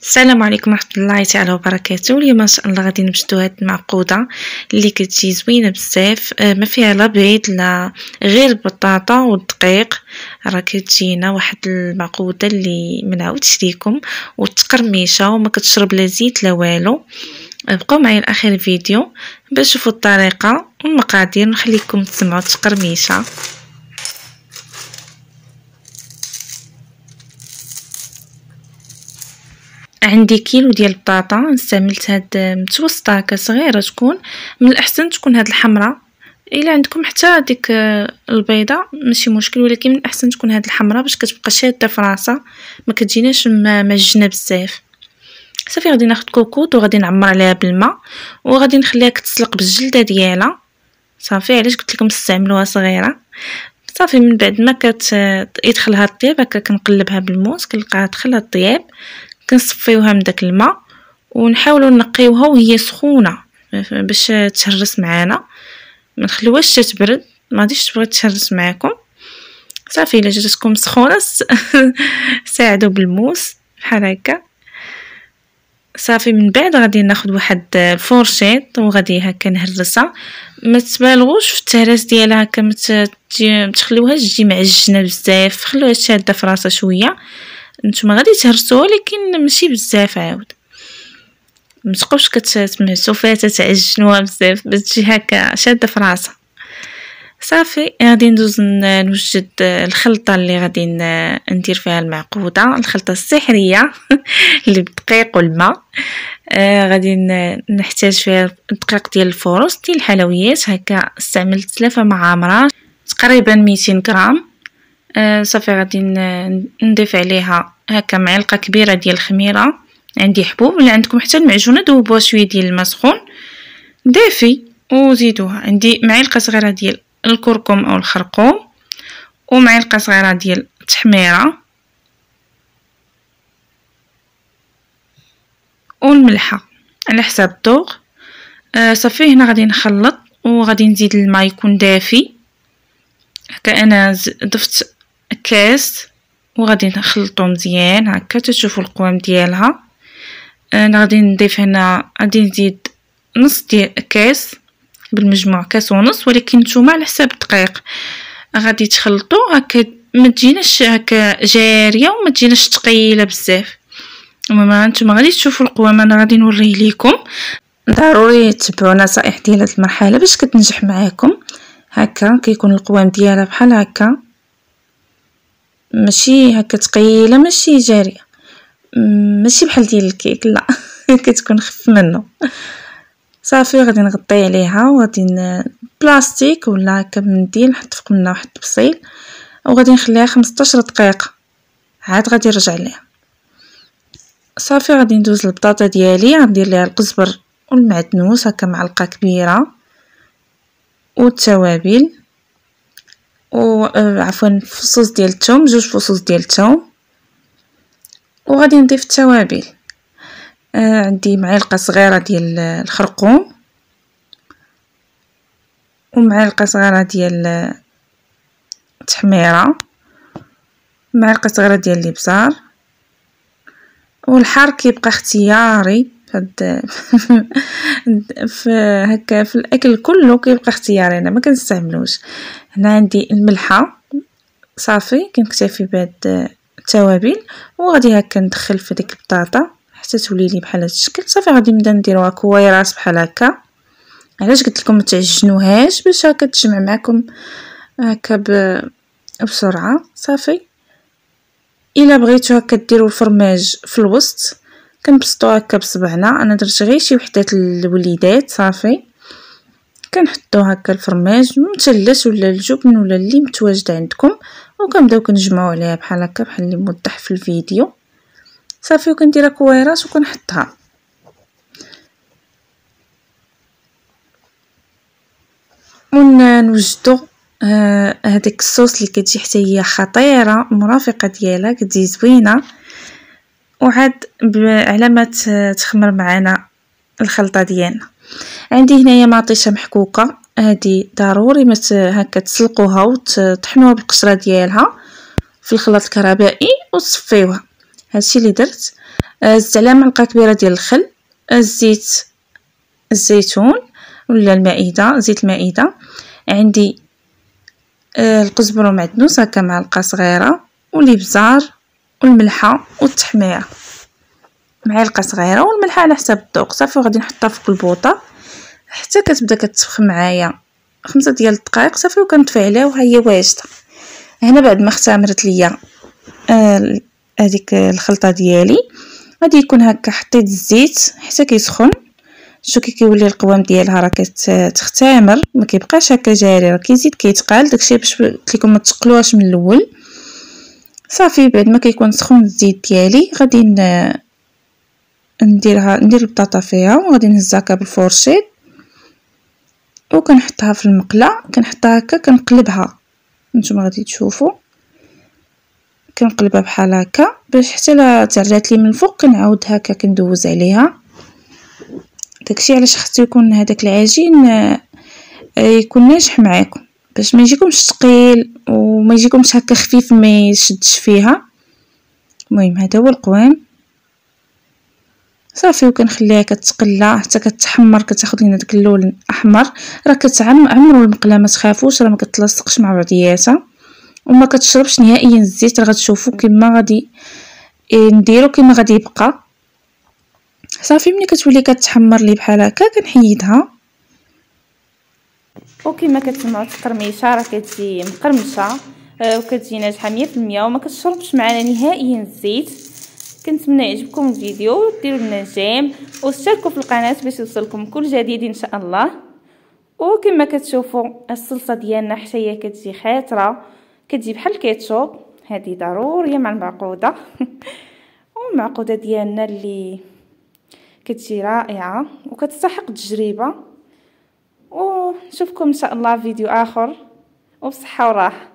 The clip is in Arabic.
السلام عليكم ورحمه الله تعالى وبركاته. اليوم ان شاء الله غادي نبشتو هاد المعقوده اللي كتجي زوينه بزاف، ما فيها لا بيض لا غير البطاطا والدقيق. راه كتجينا واحد المعقوده اللي منعاودش ليكم وتقرميشه وما كتشرب لا زيت لا والو. بقاو معايا لاخر الفيديو باش تشوفوا الطريقه والمقادير، نخليكم تسمعوا التقرميشه. عندي كيلو ديال البطاطا، استعملت هاد متوسطه هكا صغيره، تكون من الاحسن تكون هاد الحمراء. الا عندكم حتى ديك البيضه ماشي مشكل، ولكن من الاحسن تكون هاد الحمراء باش كتبقى شاده في راسها، ما كتجيناش معجنه بزاف. صافي غادي ناخذ كوكوط وغادي نعمر عليها بالماء وغادي نخليها كتسلق بالجلده ديالها. صافي علاش قلت لكم استعملوها صغيره. صافي من بعد ما يدخلها الطياب هكا كنقلبها بالموس، كنلقاها دخلها الطياب، كنصفيوها من داك الماء ونحاولوا نقيوها وهي سخونه باش تهرس معانا، ما نخلوهاش تبرد، ما غاديش تبغي تهرس معاكم. صافي الا جاتكم سخونه ساعدوا بالموس بحال هكا. صافي من بعد غادي ناخذ واحد الفورشيط وغادي هكا نهرسها، ما تبالغوش في التهراس ديالها هكا، ما تخليوهاش تجي معجنه بزاف، خلوها شاده في راسها شويه. نتوما غادي تهرسوها ولكن ماشي بزاف، عاود ما تبقاوش كتمعسوا فيها تتعجنوها بزاف باش تجي هكا شاده في راسها. صافي غادي ندوز نوجد الخلطه اللي غادي ندير فيها المعقوده، الخلطه السحريه اللي بالدقيق والماء. غادي نحتاج فيها الدقيق ديال الفورص ديال الحلويات، هكا استعملت 3 معامرات تقريبا 200 غرام. صافي غادي نضيف عليها هكا معلقه كبيره ديال الخميره، عندي حبوب، اللي عندكم حتى المعجونه دوبوها شويه ديال الماء سخون دافي وزيدوها. عندي معلقه صغيره ديال الكركم او الخرقوم ومعلقه صغيره ديال التحميره والملحه على حساب الذوق. صافي هنا غادي نخلط وغادي نزيد الماء يكون دافي هكا. انا ضفت كاس وغادي نخلطو مزيان هكا تشوفوا القوام ديالها. انا غادي نضيف هنا، غادي نزيد نص ديال كاس، بالمجموع كاس ونص، ولكن نتوما على حساب الدقيق. غادي تخلطوا هكا ما تجيناش هكا جاريه وما تجيناش ثقيله بزاف. المهم نتوما غادي تشوفوا القوام، انا غادي نوريه لكم. ضروري تتبعوا نصائح ديال هذه المرحله باش كتنجح معاكم. هكا كيكون القوام ديالها بحال هكا، ماشي هكا ثقيله ماشي جاريه، ماشي بحال ديال الكيك لا كتكون خف منه. صافي غادي نغطي عليها وغادي بلاستيك ولا هكا بمنديل، نحط فوق منها واحد البصيل وغادي نخليها 15 دقيقه، عاد غادي نرجع ليها. صافي غادي ندوز البطاطا ديالي، غندير ليها القزبر والمعدنوس هكا معلقه كبيره والتوابل عفوا فصوص ديال الثوم، 2 فصوص ديال الثوم، وغادي نضيف التوابل. عندي معلقه صغيره ديال الخرقوم ومعلقه صغيره ديال التحميره، معلقه صغيره ديال الابزار. والحار كيبقى اختياري في هكا في الاكل كله كيبقى اختياري، انا ما كنستعملوش. هنا عندي الملحه. صافي كنكتفي بهاد التوابل وغادي هكا ندخل في ديك البطاطا حتى تولي لي بحال هذا الشكل. صافي غادي نبدا نديروها كويرات بحال هكا. علاش قلت لكم ما تعجنوهاش؟ باش هكا تجمع معكم هكا بسرعه. صافي الا بغيتو هكا ديروا الفرماج في الوسط كنبسطو هكا بصبعنا، انا درت غير شي وحدات الوليدات. صافي كنحطو هكا الفرماج مثلث ولا الجبن ولا اللي متواجد عندكم، وكنبداو كنجمعوا عليها بحال هكا بحال اللي موضح في الفيديو. صافي وكنديرها كويرات وكنحطها. ونوجدو هذيك الصوص اللي كتجي حتى هي خطيره، مرافقه ديالها كتجي زوينه. وعاد على ما تخمر معنا الخلطه ديالنا، عندي هنايا مطيشه محكوكه، هذه ضروري ما هكا تسلقوها وتطحنوها بالقشره ديالها في الخلاط الكهربائي وتصفيوها. هادشي اللي درت. زدت عليها معلقه كبيره ديال الخل، الزيت الزيتون ولا المائده، زيت المائده، عندي القزبر ومعدنوس هكا معلقه صغيره، والابزار والملحه والتحميره معلقه صغيره، والملحه على حسب الذوق. صافي غادي نحطها فوق البوطه حتى كتبدا كتسخن معايا 5 ديال الدقائق صافي، وكنطفي عليها وها هي واجده. هنا بعد ما اختمرت ليا هذيك الخلطه ديالي غادي يكون هكا، حطيت الزيت حتى كيسخن، شتو كيولي القوام ديالها راه كتختمر، ما كيبقاش هكا جاري، راه كيزيد كيتقال. داكشي باش قلت لكم ما تقلوهاش من الاول. صافي بعد ما كيكون سخون الزيت ديالي غادي ندير البطاطا فيها، وغادي نهزها هكا بالفورشيط وكنحطها في المقله، كنحطها هكا كنقلبها. نتوما غادي تشوفوا كنقلبها بحال هكا باش حتى لا تعرات لي من الفوق كنعاود هكا كندوز عليها. داكشي علاش خصو يكون هذاك العجين يكون ناجح معاكم باش ما يجيكمش ثقيل وما يجيكمش هكا خفيف ما يشدش فيها. المهم هذا هو القوام. صافي وكنخليها كتقلى حتى كتحمر، كتاخذ لينا داك اللون الاحمر. راه كتعمروا المقله ما تخافوش، راه ما كتلصقش مع بعضياتها وما كتشربش نهائيا الزيت. راه غتشوفوا كما غادي نديرو كما غادي يبقى. صافي ملي كتولي كتحمر لي بحال هكا كنحيدها، وكما كتسمعوا التقرميشه راه كتجي مقرمشه وكتجي ناجحه 100% وما كتشربش معنا نهائيا الزيت. كنتمنى يعجبكم الفيديو، ديروا لنا جيم واشتركوا في القناه باش يوصلكم كل جديد ان شاء الله. وكما كتشوفوا الصلصه ديالنا حتى هي كتجي خاطره، كتجي بحال الكيتشوب. هذه ضروريه مع المعقوده والمعقوده ديالنا اللي كتجي رائعه وكتستحق التجربه. ونشوفكم ان شاء الله فيديو اخر وبصحه وراحه.